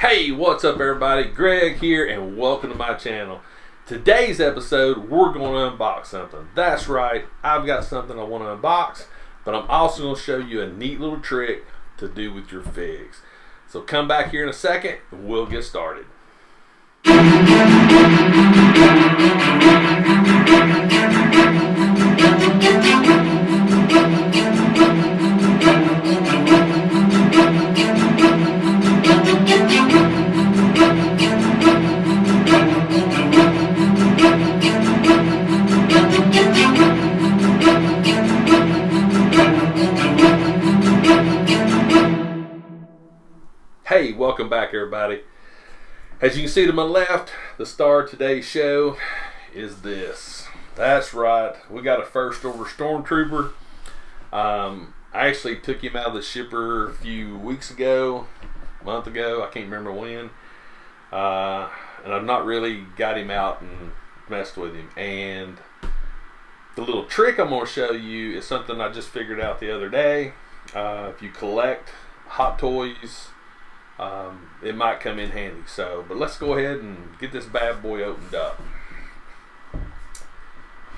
Hey, what's up everybody? Greg here and welcome to my channel. Today's episode, we're going to unbox something. That's right, I've got something I want to unbox, but I'm also going to show you a neat little trick to do with your figs. So come back here in a second and we'll get started. Hey, welcome back everybody. As you can see to my left, the star of today's show is this. That's right, we got a first order Stormtrooper. I actually took him out of the shipper a few weeks ago, a month ago, I can't remember when. And I've not really got him out and messed with him. And the little trick I'm going to show you is something I just figured out the other day. If you collect Hot Toys, it might come in handy. But let's go ahead and get this bad boy opened up.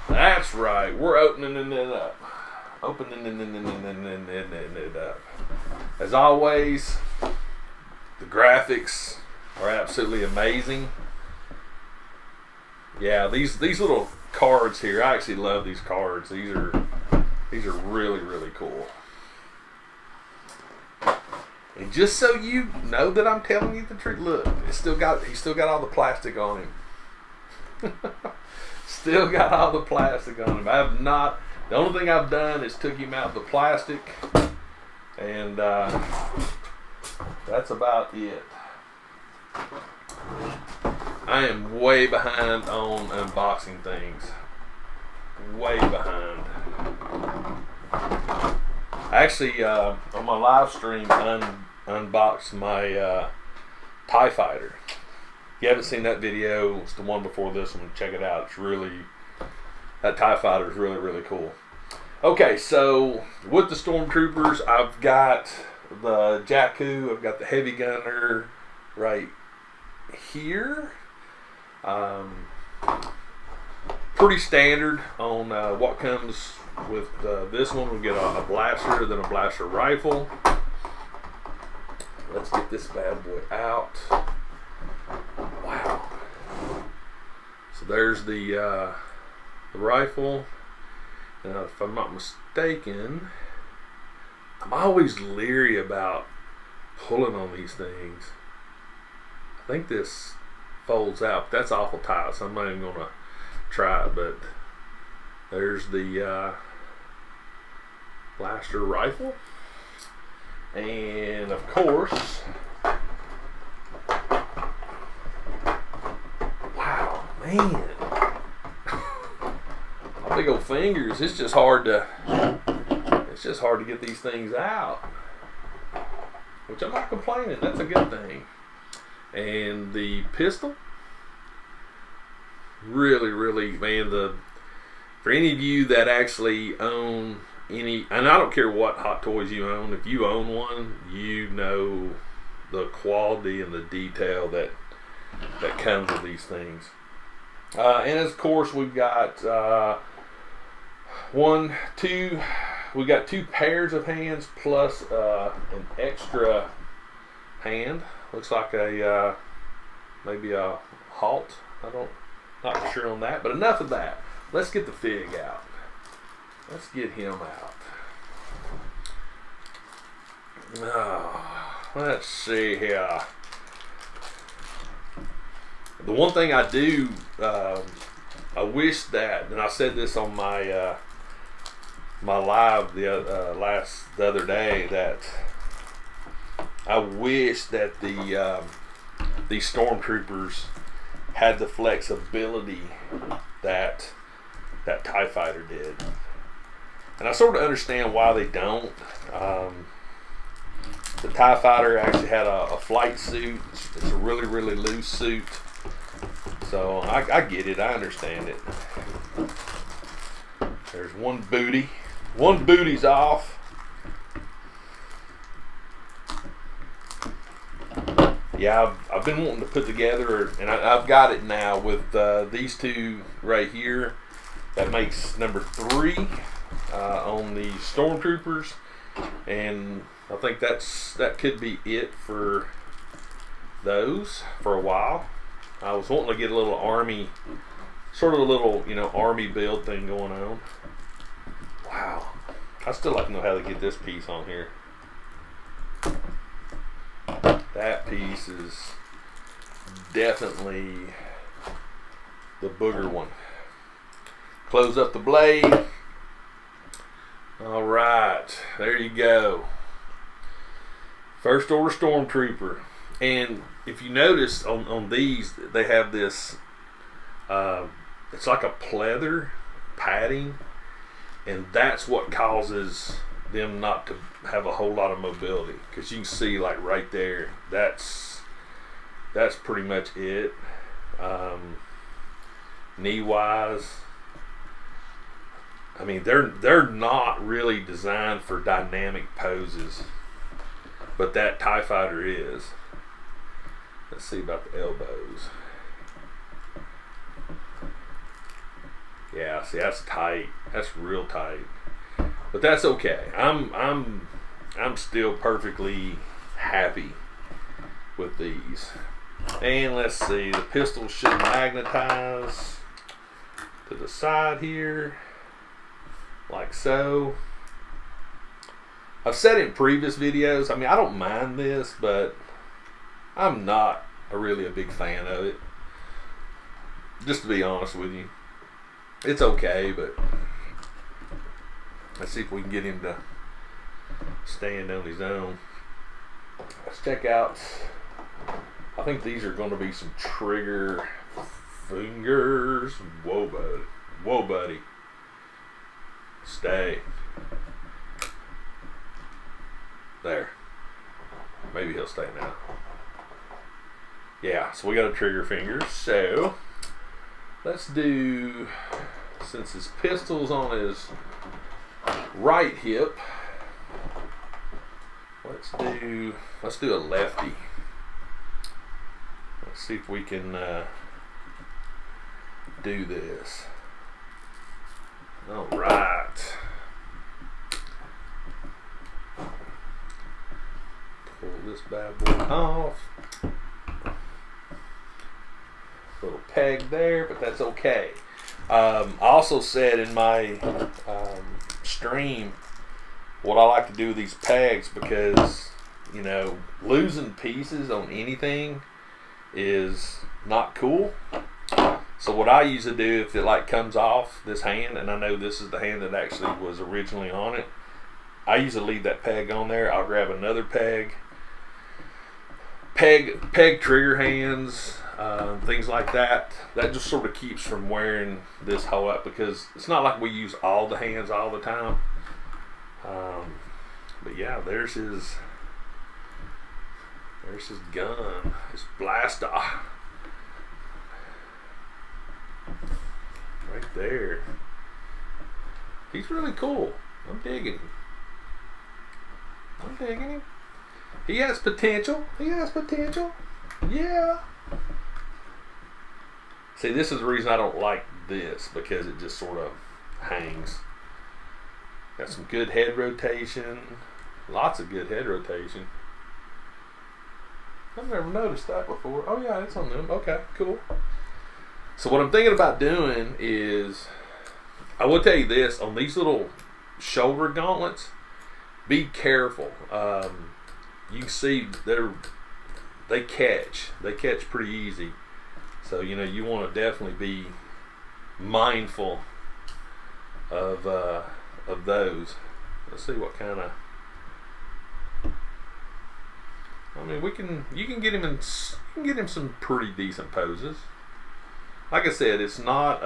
That's right, we're opening it up. Opening it up. As always, the graphics are absolutely amazing. Yeah, these little cards here, I actually love these cards. These are really cool. And just so you know that I'm telling you the truth, look, he's still got all the plastic on him. Still got all the plastic on him. The only thing I've done is took him out the plastic, and that's about it. I am way behind on unboxing things. Way behind. Actually, on my live stream, unboxed my TIE Fighter. If you haven't seen that video, it's the one before this one. Check it out. That TIE Fighter is really cool. Okay, so with the Stormtroopers, I've got the Jakku, I've got the Heavy Gunner right here. Pretty standard on what comes with this one. We get a blaster, then a blaster rifle. Let's get this bad boy out. Wow. So there's the rifle. Now, if I'm not mistaken, I'm always leery about pulling on these things. I think this folds out, but that's awful tight, so I'm not even gonna try it. But there's the blaster rifle, and of course, wow, man, my big old fingers. It's just hard to get these things out, which I'm not complaining. That's a good thing. And the pistol, really, man, for any of you that actually own any, and I don't care what Hot Toys you own, if you own one, you know the quality and the detail that comes with these things. And of course, we've got we got two pairs of hands plus an extra hand. Looks like maybe a halt. Not sure on that, but enough of that. Let's get the fig out. Let's get him out. Let's see here. The one thing I do, I wish that, and I said this on my my live the other day, that I wish that these Stormtroopers had the flexibility that TIE Fighter did. And I sort of understand why they don't. The TIE Fighter actually had a flight suit. It's a really loose suit. So I get it, I understand it. There's one booty. One booty's off. yeah, I've been wanting to put together, and I've got it now with these two right here. That makes number 3 on the Stormtroopers, and I think that could be it for those for a while. I was wanting to get a little army, sort of a little, army build thing going on. Wow, I still like to know how to get this piece on here. That piece is definitely the booger one. Close up the blade. All right, there you go. First Order Stormtrooper. And if you notice on these, they have this, it's like a pleather padding, and that's what causes them not to have a whole lot of mobility, because you can see like right there, that's pretty much it. Knee wise, I mean, they're not really designed for dynamic poses, but that TIE fighter is. Let's see about the elbows. Yeah, see, that's tight. That's real tight. But that's okay. I'm still perfectly happy with these. And let's see, the pistol should magnetize to the side here, like so. I've said in previous videos, I mean, I don't mind this, but I'm not really a big fan of it. Just to be honest with you. It's okay, but let's see if we can get him to stand on his own. Let's check out, I think these are going to be some trigger fingers. Whoa, buddy. Whoa, buddy. Stay. There. Maybe he'll stay now. Yeah, so we got a trigger finger. So let's do, since his pistol's on his right hip, let's do a lefty. Let's see if we can do this. All right. Pull this bad boy off. Little peg there, but that's okay. I also said in my stream what I like to do with these pegs, because losing pieces on anything is not cool. So what I usually do, if it like comes off this hand, and I know this is the hand that actually was originally on it, I usually leave that peg on there. I'll grab another peg trigger hands, things like that. That just sort of keeps from wearing this hoe up, because it's not like we use all the hands all the time. But yeah, there's his gun, his blaster, right there. He's really cool. I'm digging him. He has potential. Yeah. See, this is the reason I don't like this, because it just sort of hangs. Got some good head rotation. Lots of good head rotation. I've never noticed that before. Oh yeah, it's on them. Okay, cool. So what I'm thinking about doing is, I will tell you this, on these little shoulder gauntlets, be careful. You can see they catch pretty easy. So you want to definitely be mindful of those. Let's see what kind of. I mean, you can get him some pretty decent poses. Like I said, it's not.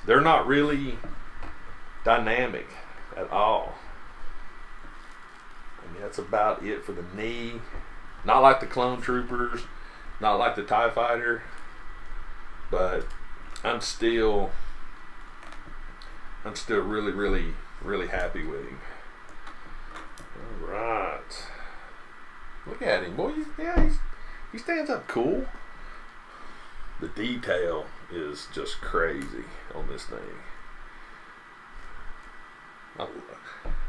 They're not really dynamic at all. I mean, that's about it for the knee. Not like the Clone Troopers, not like the TIE Fighter, but I'm still really, really, really happy with him. All right, look at him, boy. He stands up cool. The detail is just crazy on this thing.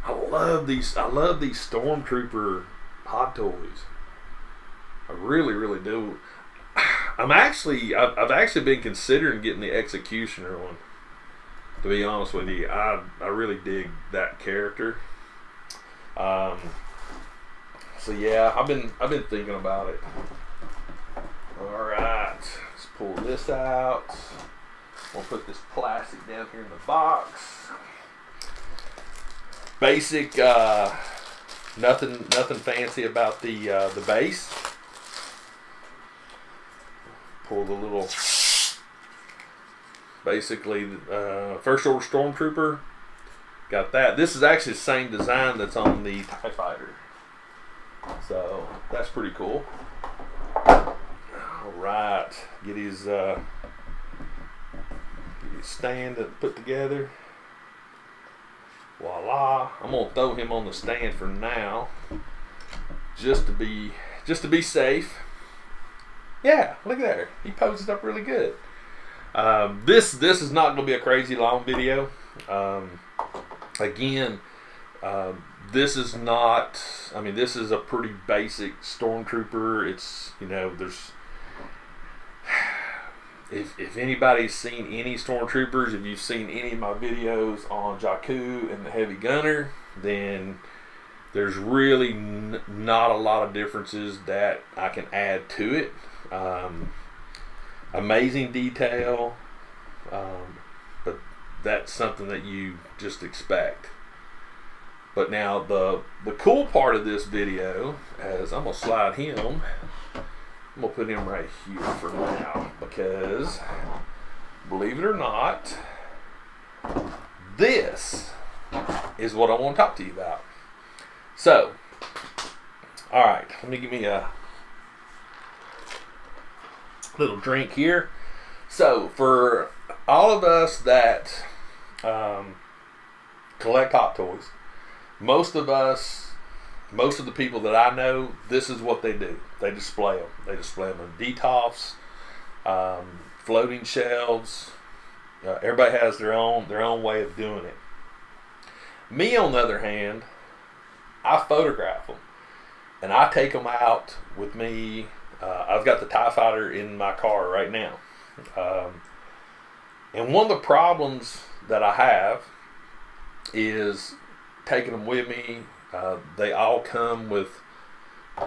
I love these Stormtrooper Hot Toys. I really, really do. I've actually been considering getting the Executioner one. To be honest with you, I really dig that character. So yeah, I've been thinking about it. All right, let's pull this out. We'll put this plastic down here in the box. Basic, nothing fancy about the base. Pull the little, basically, First Order Stormtrooper. Got that. This is actually the same design that's on the TIE Fighter. So, that's pretty cool. Alright. Get his stand put together. Voila. I'm going to throw him on the stand for now. Just to be safe. Yeah, look there. He poses up really good. This is not going to be a crazy long video. Again, this is not. I mean, this is a pretty basic Stormtrooper. It's, there's. If anybody's seen any Stormtroopers, if you've seen any of my videos on Jakku and the Heavy Gunner, then there's really not a lot of differences that I can add to it. Amazing detail, but that's something that you just expect. But now the cool part of this video is I'm gonna slide him. I'm gonna put him right here for now because, believe it or not, this is what I want to talk to you about. So, all right, let me give me a little drink here. So for all of us that collect Hot Toys, most of the people that I know, this is what they do. They display them. They display them in detofs, floating shelves. Everybody has their own way of doing it. Me, on the other hand, I photograph them and I take them out with me. I've got the TIE Fighter in my car right now. And one of the problems that I have is taking them with me. They all come with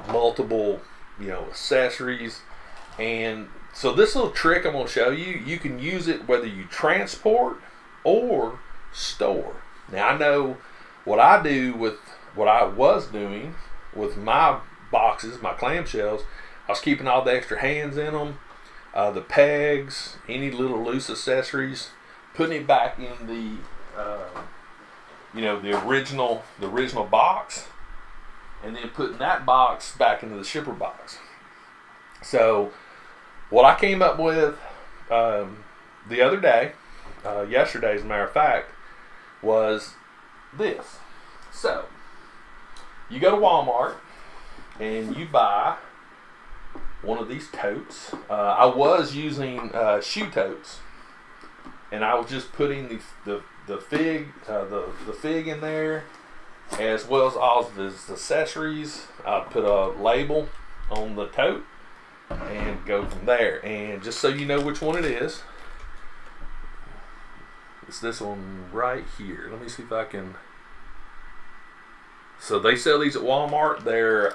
multiple, accessories. And so this little trick I'm going to show you, you can use it whether you transport or store. Now, I know what I do with what I was doing with my boxes, my clamshells. I was keeping all the extra hands in them, the pegs, any little loose accessories, putting it back in the the original box, and then putting that box back into the shipper box. So what I came up with the other day, yesterday as a matter of fact, was this. So you go to Walmart and you buy one of these totes. I was using shoe totes, and I was just putting the fig in there, as well as all of his accessories. I put a label on the tote and go from there. And just so you know which one it is, it's this one right here. Let me see if I can. So they sell these at Walmart. They're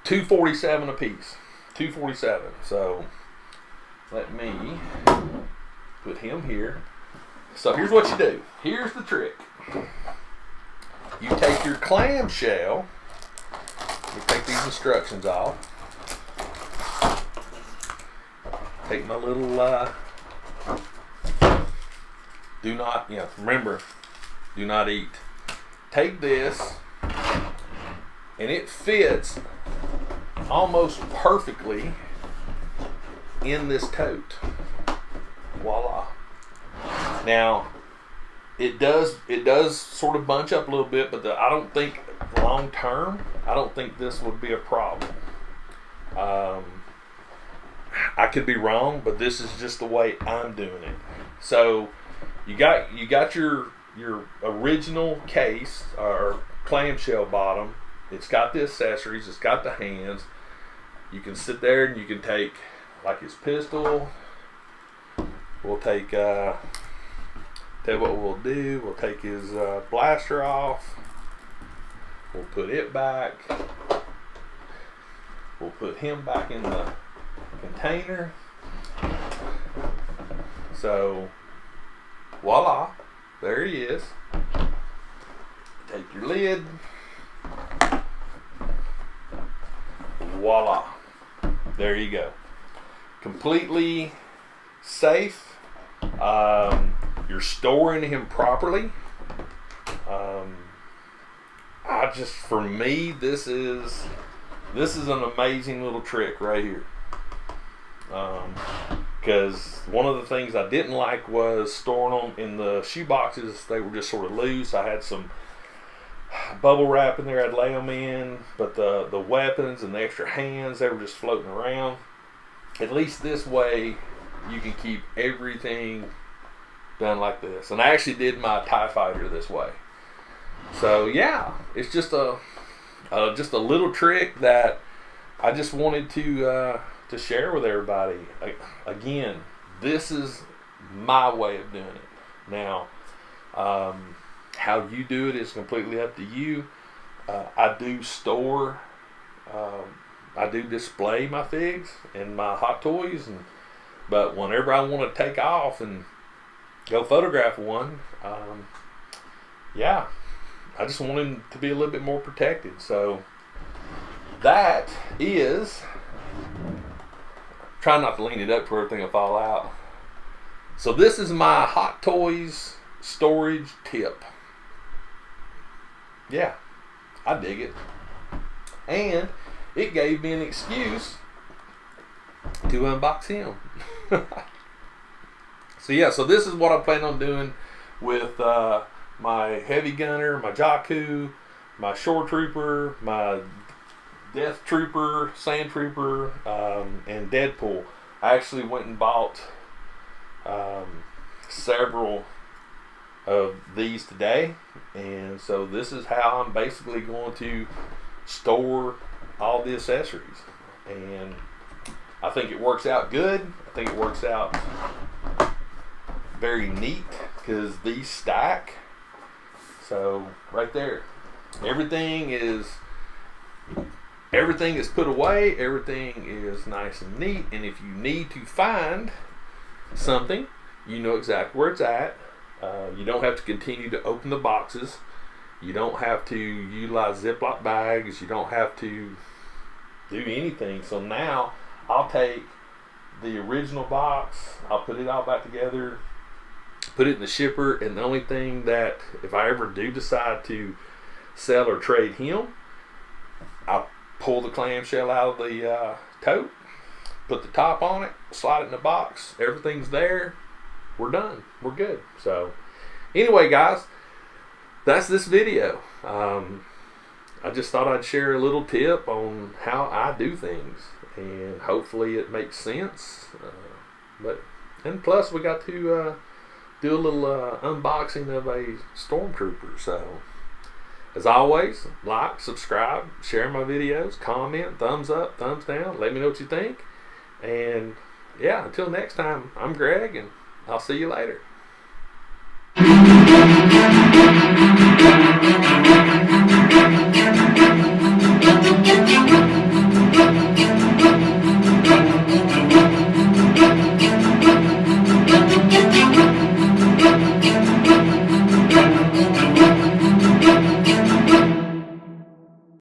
$2.47 a piece. $2.47. So let me put him here. So here's what you do. Here's the trick. You take your clamshell. You take these instructions off. Take my little do not, remember, do not eat. Take this, and it fits almost perfectly in this tote. Voila. Now, it does sort of bunch up a little bit, but I don't think long term, I don't think this would be a problem. I could be wrong, but this is just the way I'm doing it. So you got your original case or clamshell bottom. It's got the accessories. It's got the hands. You can sit there and you can take like his pistol. We'll take. Tell you what we'll do. We'll take his blaster off. We'll put it back. We'll put him back in the container. So, voila, there he is. Take your lid. Voila, there you go. Completely safe. You're storing him properly. For me, this is an amazing little trick right here. Because one of the things I didn't like was storing them in the shoe boxes. They were just sort of loose. I had some bubble wrap in there I'd lay them in, but the weapons and the extra hands, they were just floating around. At least this way you can keep everything done like this. And I actually did my TIE Fighter this way. So yeah, it's just a little trick that I just wanted to share with everybody. Again, this is my way of doing it. Now, how you do it is completely up to you. I do store, I do display my figs and my hot toys, but whenever I want to take off and go photograph one, yeah, I just want him to be a little bit more protected. So that is, try not to lean it up to everything will fall out. So this is my Hot Toys storage tip. Yeah, I dig it. And it gave me an excuse to unbox him. So yeah, so this is what I plan on doing with my heavy gunner, my Jakku, my Shore Trooper, my Death Trooper, Sand Trooper, and Deadpool. I actually went and bought several of these today, and so this is how I'm basically going to store all the accessories, and I think it works out good. I think it works out very neat because these stack. So right there, everything is put away, everything is nice and neat, and if you need to find something, you know exactly where it's at. You don't have to continue to open the boxes. You don't have to utilize Ziploc bags. You don't have to do anything. So now I'll take the original box, I'll put it all back together, put it in the shipper, and the only thing that, if I ever do decide to sell or trade him, I'll pull the clamshell out of the tote, put the top on it, slide it in the box, everything's there, we're done, we're good. So anyway guys, that's this video. I just thought I'd share a little tip on how I do things, and hopefully it makes sense. And plus we got to do a little unboxing of a Stormtrooper. So as always, like, subscribe, share my videos, comment, thumbs up, thumbs down, let me know what you think. And yeah, until next time, I'm Greg, and I'll see you later.